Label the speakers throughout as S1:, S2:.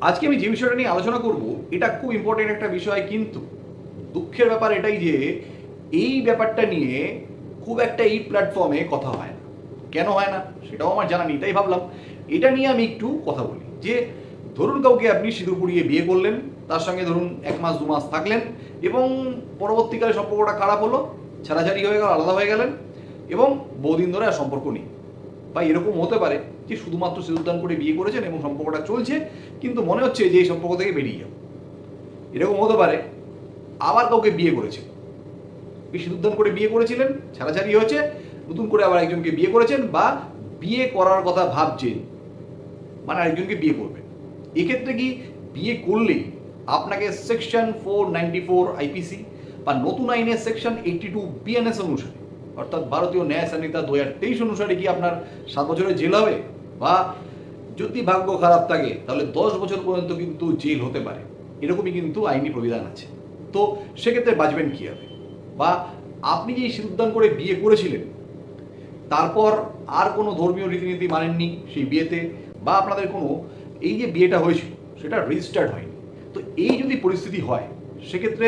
S1: আজকে আমি যে বিষয়টা নিয়ে আলোচনা করব এটা খুব ইম্পর্টেন্ট একটা বিষয়, কিন্তু দুঃখের ব্যাপার এটাই যে এই ব্যাপারটা নিয়ে খুব একটা এই প্ল্যাটফর্মে কথা হয় না। কেন হয় না সেটাও আমার জানা নেই, তাই ভাবলাম এটা নিয়ে আমি একটু কথা বলি। যে ধরুন কাউকে আপনি সিঁদুর পরিয়ে বিয়ে করলেন, তার সঙ্গে ধরুন 1 মাস 2 মাস থাকলেন এবং পরবর্তীকালে সম্পর্কটা খারাপ হলো, ছাড়াছাড়ি হয়ে গেল, আলাদা হয়ে গেলেন এবং বহুদিন ধরে আর সম্পর্ক নেই। বা এরকম হতে পারে যে শুধুমাত্র সিঁদুরদান করে বিয়ে করেছেন এবং সম্পর্কটা চলছে, কিন্তু মনে হচ্ছে যে এই সম্পর্ক থেকে বেরিয়ে যাও। এরকম হতে পারে আবার কাউকে বিয়ে করেছেন, এই সিঁদুরদান করে বিয়ে করেছিলেন, ছাড়াছাড়ি হয়েছে, নতুন করে আবার একজনকে বিয়ে করেছেন বা বিয়ে করার কথা ভাবছেন, মানে আরেকজনকে বিয়ে করবেন। এক্ষেত্রে কি বিয়ে করলেই আপনাকে সেকশন 494 আইপিসি বা নতুন আইনের সেকশন 82 বিএনএস অনুসারে, অর্থাৎ ভারতীয় ন্যায় সংহিতা 2023 অনুসারে কি আপনার 7 বছরের জেল হবে? বা যদি ভাগ্য খারাপ থাকে তাহলে 10 বছর পর্যন্ত কিন্তু জেল হতে পারে, এরকমই কিন্তু আইনি প্রবিধান আছে। তো সেক্ষেত্রে বাঁচবেন কী হবে? বা আপনি যে সিদ্ধান্ত করে বিয়ে করেছিলেন, তারপর আর কোনো ধর্মীয় রীতিনীতি মানেননি সেই বিয়েতে, বা আপনাদের কোনো এই যে বিয়েটা হয়েছিল সেটা রেজিস্টার্ড হয়নি, তো এই যদি পরিস্থিতি হয় সেক্ষেত্রে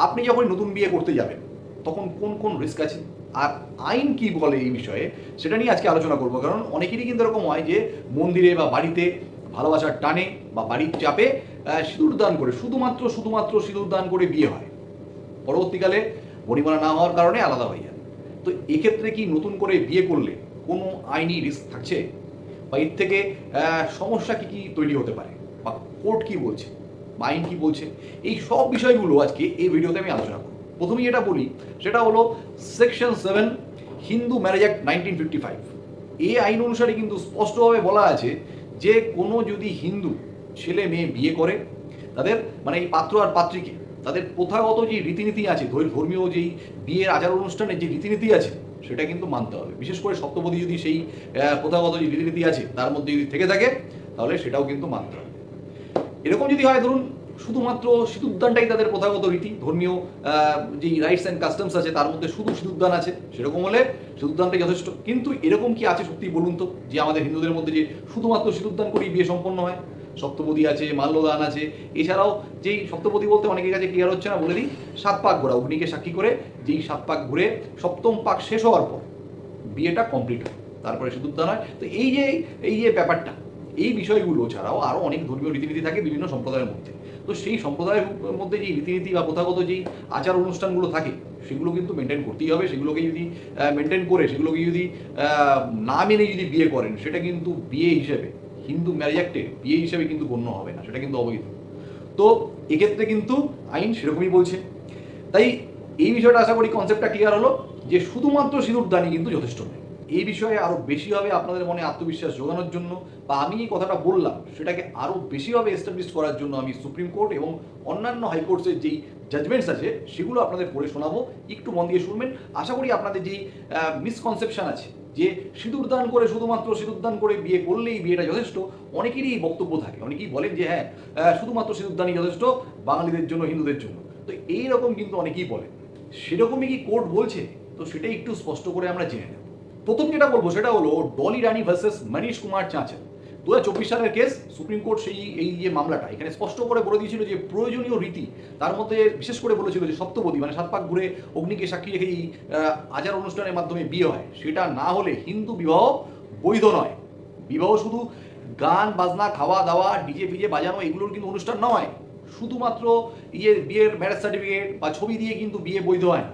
S1: আপনি যখন নতুন বিয়ে করতে যাবেন তখন কোন কোন রিস্ক আছে আর আইন কি বলে এই বিষয়ে, সেটা নিয়ে আজকে আলোচনা করবো। কারণ অনেকেরই কিন্তু এরকম হয় যে মন্দিরে বা বাড়িতে ভালোবাসার টানে বা বাড়ির চাপে সিঁদুর দান করে শুধুমাত্র সিঁদুর দান করে বিয়ে হয়, পরবর্তীকালে পরিমাণা না হওয়ার কারণে আলাদা হয়ে যায়। তো এক্ষেত্রে কি নতুন করে বিয়ে করলে কোনো আইনি রিস্ক থাকছে, বা এর থেকে সমস্যা কি কি তৈরি হতে পারে, বা কোর্ট কি বলছে বা আইন কি বলছে, এই সব বিষয়গুলো আজকে এই ভিডিওতে আমি আলোচনা করব। প্রথমেই যেটা বলি সেটা হলো সেকশন 7 হিন্দু ম্যারেজ অ্যাক্ট 1955। এই আইন অনুসারে কিন্তু স্পষ্টভাবে বলা আছে যে কোনো যদি হিন্দু ছেলে মেয়ে বিয়ে করে, তাদের মানে এই পাত্র আর পাত্রীকে তাদের প্রথাগত যে রীতিনীতি আছে, ধর্মীয় যেই বিয়ের আচার অনুষ্ঠানের যে রীতিনীতি আছে সেটা কিন্তু মানতে হবে। বিশেষ করে সপ্তপদী যদি সেই প্রথাগত যে রীতিনীতি আছে তার মধ্যে যদি থেকে থাকে তাহলে সেটাও কিন্তু মানতে হবে। এরকম যদি হয় ধরুন শুধুমাত্র সিঁদুরদানটাই তাদের প্রথাগত রীতি, ধর্মীয় যেই রাইটস অ্যান্ড কাস্টমস আছে তার মধ্যে শুধু সিঁদুরদান আছে, সেরকম হলে সিঁদুরদানটাই যথেষ্ট। কিন্তু এরকম কি আছে সত্যি বলুন তো, যে আমাদের হিন্দুদের মধ্যে যে শুধুমাত্র সিঁদুরদান করেই বিয়ে সম্পন্ন হয়? সপ্তপদী আছে, মাল্যদান আছে, এছাড়াও যেই সপ্তপদী বলতে অনেকের কাছে ক্লিয়ার হচ্ছে না, বলে দিই 7 পাক ঘোরা, অগ্নিকে সাক্ষী করে যেই 7 পাক ঘুরে 7ম পাক শেষ হওয়ার পর বিয়েটা কমপ্লিট হয়, তারপরে সিঁদুরদান হয়। তো এই যে ব্যাপারটা, এই বিষয়গুলো ছাড়াও আরও অনেক ধর্মীয় রীতিনীতি থাকে বিভিন্ন সম্প্রদায়ের মধ্যে। তো সেই সম্প্রদায়ের মধ্যে যে রীতিনীতি বা প্রথাগত যেই আচার অনুষ্ঠানগুলো থাকে সেগুলো কিন্তু মেনটেন করতেই হবে। সেগুলোকে যদি মেনটেন করে সেগুলোকে যদি না মেনে যদি বিয়ে করেন, সেটা কিন্তু বিয়ে হিসেবে হিন্দু ম্যারেজ অ্যাক্টে বিয়ে হিসেবে কিন্তু গণ্য হবে না, সেটা কিন্তু অবৈধ। তো এক্ষেত্রে কিন্তু আইন সেরকমই বলছে। তাই এই বিষয়টা আশা করি কনসেপ্টটা ক্লিয়ার হলো যে শুধুমাত্র সিঁদুরদানই কিন্তু যথেষ্ট নয়। এই বিষয়ে আরও বেশিভাবে আপনাদের মনে আত্মবিশ্বাস জোগানোর জন্য, বা আমি এই কথাটা বললাম সেটাকে আরও বেশিভাবে এস্টাবলিশ করার জন্য আমি সুপ্রিম কোর্ট এবং অন্যান্য হাইকোর্টের যেই জাজমেন্টস আছে সেগুলো আপনাদের পড়ে শোনাবো। একটু মন দিয়ে শুনবেন। আশা করি আপনাদের যেই মিসকনসেপশন আছে যে সিঁদুরদান করে শুধুমাত্র সিঁদুরদান করে বিয়ে করলেই বিয়েটা যথেষ্ট, অনেকেরই এই বক্তব্য থাকে। অনেকেই বলেন যে হ্যাঁ শুধুমাত্র সিঁদুরদানই যথেষ্ট বাঙালিদের জন্য, হিন্দুদের জন্য। তো এইরকম কিন্তু অনেকেই বলেন। সেরকমই কি কোর্ট বলছে? তো সেটাই একটু স্পষ্ট করে আমরা জেনে নেব। প্রথম যেটা বলবো সেটা হলো ডলি রানী ভার্সেস মনীশ কুমার চাঁচল, 2024 সালের কেস। সুপ্রিম কোর্ট এই যে মামলাটা এখানে স্পষ্ট করে বলে দিয়েছিল যে প্রয়োজনীয় রীতি, তার মধ্যে বিশেষ করে বলেছিল যে সপ্তপদী মানে 7 পাক ঘুরে অগ্নিকে সাক্ষী রেখে এই আচার অনুষ্ঠানের মাধ্যমে বিয়ে হয়, সেটা না হলে হিন্দু বিবাহ বৈধ নয়। বিবাহ শুধু গান বাজনা, খাওয়া দাওয়া, ডিজে ফিজে বাজানো এগুলোর কিন্তু অনুষ্ঠান নয়। শুধুমাত্র বিয়ের ম্যারেজ সার্টিফিকেট বা ছবি দিয়ে কিন্তু বিয়ে বৈধ হয় না।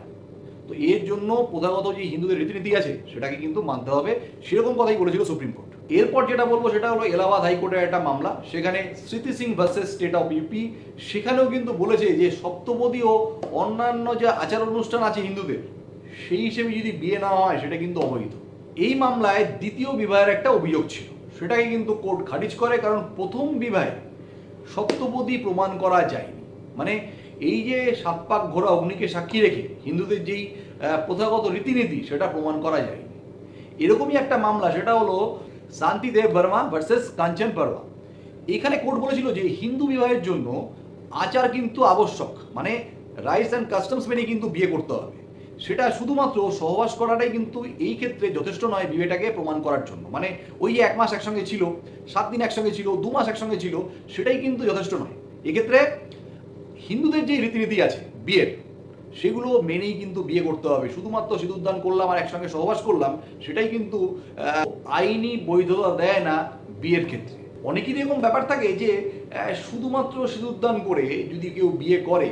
S1: তো এর জন্য প্রথাগত যে হিন্দুদের রীতিনীতি আছে সেটাকে কিন্তু মানতে হবে, সেরকম কথাই বলেছিল সুপ্রিম কোর্ট। এরপর যেটা বলবো সেটা হলো এলাহাবাদ হাইকোর্টের একটা মামলা, সেখানে স্মৃতি Singh versus state of UP. সেখানেও কিন্তু বলেছে যে সপ্তপদী ও অন্যান্য যে আচার অনুষ্ঠান আছে হিন্দুদের, সেই হিসেবে যদি বিয়ে না হয় সেটা কিন্তু অবৈধ। এই মামলায় দ্বিতীয় বিবাহের একটা অভিযোগ ছিল, সেটাকে কিন্তু কোর্ট খারিজ করে, কারণ প্রথম বিবাহে সপ্তপদী প্রমাণ করা যায়নি। মানে এই যে 7 পাক ঘোরা অগ্নিকে সাক্ষী রেখে হিন্দুদের যেই প্রথাগত রীতিনীতি সেটা প্রমাণ করা যায়নি। এরকমই একটা মামলা, সেটা হলো শান্তিদেব বর্মা ভার্সেস কাঞ্চন পারওয়া। এখানে কোর্ট বলেছিল যে হিন্দু বিবাহের জন্য আচার কিন্তু আবশ্যক, মানে রাইটস অ্যান্ড কাস্টমস মেনে কিন্তু বিয়ে করতে হবে। সেটা শুধুমাত্র সহবাস করাটাই কিন্তু এই ক্ষেত্রে যথেষ্ট নয় বিয়েটাকে প্রমাণ করার জন্য। মানে ওই 1 মাস একসঙ্গে ছিল, 7 দিন একসঙ্গে ছিল, 2 মাস একসঙ্গে ছিল, সেটাই কিন্তু যথেষ্ট নয়। এক্ষেত্রে হিন্দুদের যে রীতিনীতি আছে বিয়ের, সেগুলো মেনেই কিন্তু বিয়ে করতে হবে। শুধুমাত্র সিঁদুরদান করলাম আর একসঙ্গে সহবাস করলাম, সেটাই কিন্তু আইনি বৈধতা দেয় না বিয়ের ক্ষেত্রে। অনেকেরই এরকম ব্যাপার থাকে যে শুধুমাত্র সিঁদুরদান করে যদি কেউ বিয়ে করে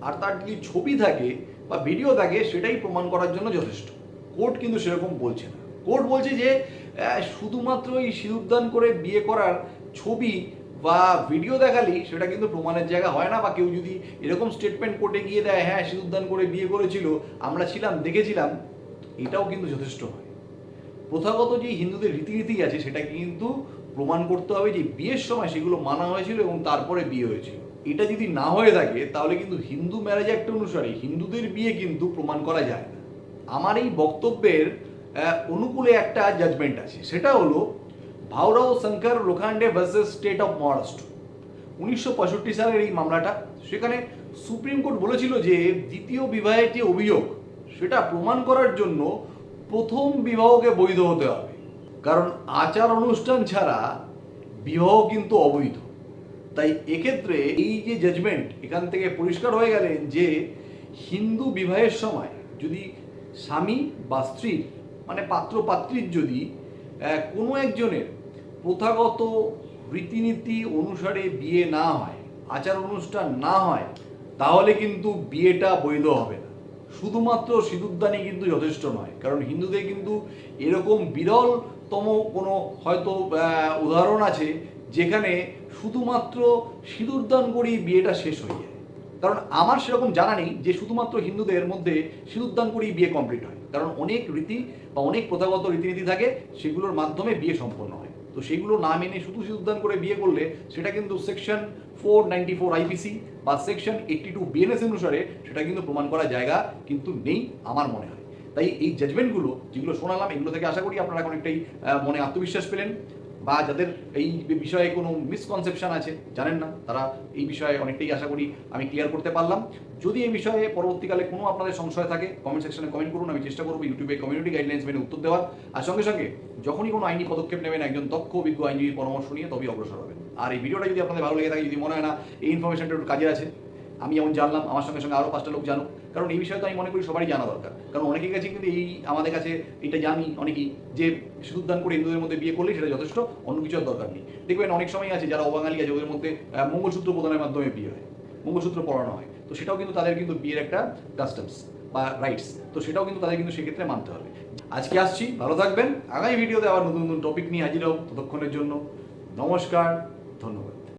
S1: আর তার যদি ছবি থাকে বা ভিডিও থাকে, সেটাই প্রমাণ করার জন্য যথেষ্ট। কোর্ট কিন্তু সেরকম বলছে না। কোর্ট বলছে যে শুধুমাত্র এই সিঁদুরদান করে বিয়ে করার ছবি বা ভিডিও দেখালেই সেটা কিন্তু প্রমাণের জায়গা হয় না। বা কেউ যদি এরকম স্টেটমেন্ট কোর্টে গিয়ে দেয়, হ্যাঁ সিঁদুরদান করে বিয়ে করেছিল, আমরা ছিলাম, দেখেছিলাম, এটাও কিন্তু যথেষ্ট হয়। প্রথাগত যে হিন্দুদের রীতিনীতি আছে সেটাকে কিন্তু প্রমাণ করতে হবে যে বিয়ের সময় সেগুলো মানা হয়েছিল এবং তারপরে বিয়ে হয়েছিল। এটা যদি না হয়ে থাকে তাহলে কিন্তু হিন্দু ম্যারেজ অ্যাক্ট অনুসারে হিন্দুদের বিয়ে কিন্তু প্রমাণ করা যায় না। আমার এই বক্তব্যের অনুকূলে একটা জাজমেন্ট আছে, সেটা হলো Bhaurao Shankar Lokhande versus state of Maharashtra, 1965 সালের এই মামলাটা। সেখানে সুপ্রিম কোর্ট বলেছিল যে দ্বিতীয় বিবাহের যে অভিযোগ, সেটা প্রমাণ করার জন্য প্রথম বিবাহকে বৈধ হতে হবে, কারণ আচার অনুষ্ঠান ছাড়া বিবাহ কিন্তু অবৈধ। তাই এক্ষেত্রে এই যে জাজমেন্ট, এখান থেকে পরিষ্কার হয়ে গেলেন যে হিন্দু বিবাহের সময় যদি স্বামী বা স্ত্রীর মানে পাত্র পাত্রীর যদি কোনো একজনের প্রথাগত রীতিনীতি অনুসারে বিয়ে না হয়, আচার অনুষ্ঠান না হয়, তাহলে কিন্তু বিয়েটা বৈধ হবে না। শুধুমাত্র সিঁদুরদানই কিন্তু যথেষ্ট নয়, কারণ হিন্দুদের কিন্তু এরকম বিরলতম কোনো হয়তো উদাহরণ আছে যেখানে শুধুমাত্র সিঁদুরদান করেই বিয়েটা শেষ হয়ে যায়। কারণ আমার সেরকম জানা নেই যে শুধুমাত্র হিন্দুদের মধ্যে সিঁদুরদান করেই বিয়ে কমপ্লিট হয়, কারণ অনেক রীতি বা অনেক প্রথাগত রীতিনীতি থাকে, সেগুলোর মাধ্যমে বিয়ে সম্পন্ন হয়। তো সেগুলো না মেনে শুধু সিঁদুরদান করে বিয়ে করলে সেটা কিন্তু সেকশন 494 আইপিসি বা সেকশন 82 বিএনএস অনুসারে সেটা কিন্তু প্রমাণ করার জায়গা কিন্তু নেই আমার মনে হয়। তাই এই জাজমেন্টগুলো যেগুলো শোনালাম, এগুলো থেকে আশা করি আপনারা অনেকটাই মনে আত্মবিশ্বাস পেলেন, বা যাদের এই বিষয়ে কোনো মিসকনসেপশন আছে, জানেন না, তারা এই বিষয়ে অনেকটাই আশা করি আমি ক্লিয়ার করতে পারলাম। যদি এই বিষয়ে পরবর্তীকালে কোনো আপনাদের সংশয় থাকে কমেন্ট সেকশনে কমেন্ট করুন, আমি চেষ্টা করবো ইউটিউবে কমিউনিটি গাইডলাইন্স মেনে উত্তর দেওয়ার। আর সঙ্গে সঙ্গে যখনই কোনো আইনি পদক্ষেপ নেবেন একজন দক্ষ অভিজ্ঞ আইনজীবীর পরামর্শ নিয়ে তবেই অগ্রসর হবেন। আর এই ভিডিওটা যদি আপনাদের ভালো লেগে থাকে, যদি মনে হয় না এই ইনফরমেশনটা একটু কাজে আছে, আমি যেমন জানলাম আমার সঙ্গে সঙ্গে আরও 5টা লোক জানুক, কারণ এই বিষয়ে তো আমি মনে করি সবারই জানা দরকার। কারণ অনেকের কাছে কিন্তু এই আমাদের কাছে এটা জানি অনেকেই যে সিঁদুরদান করে হিন্দুদের মধ্যে বিয়ে করলেই সেটা যথেষ্ট, অন্য কিছু দরকার নেই। দেখবেন অনেক সময় আছে যারা অবাঙালি আছে, ওদের মধ্যে মঙ্গলসূত্র প্রদানের মাধ্যমে বিয়ে হয়, মঙ্গলসূত্র পড়ানো হয়, তো সেটাও কিন্তু তাদের কিন্তু বিয়ের একটা কাস্টমস বা রাইটস, তো সেটাও কিন্তু তাদের কিন্তু সেক্ষেত্রে মানতে হবে। আজকে আসছি, ভালো থাকবেন। আগামী ভিডিওতে আবার নতুন নতুন টপিক নিয়ে হাজির হব। ততক্ষণের জন্য নমস্কার, ধন্যবাদ।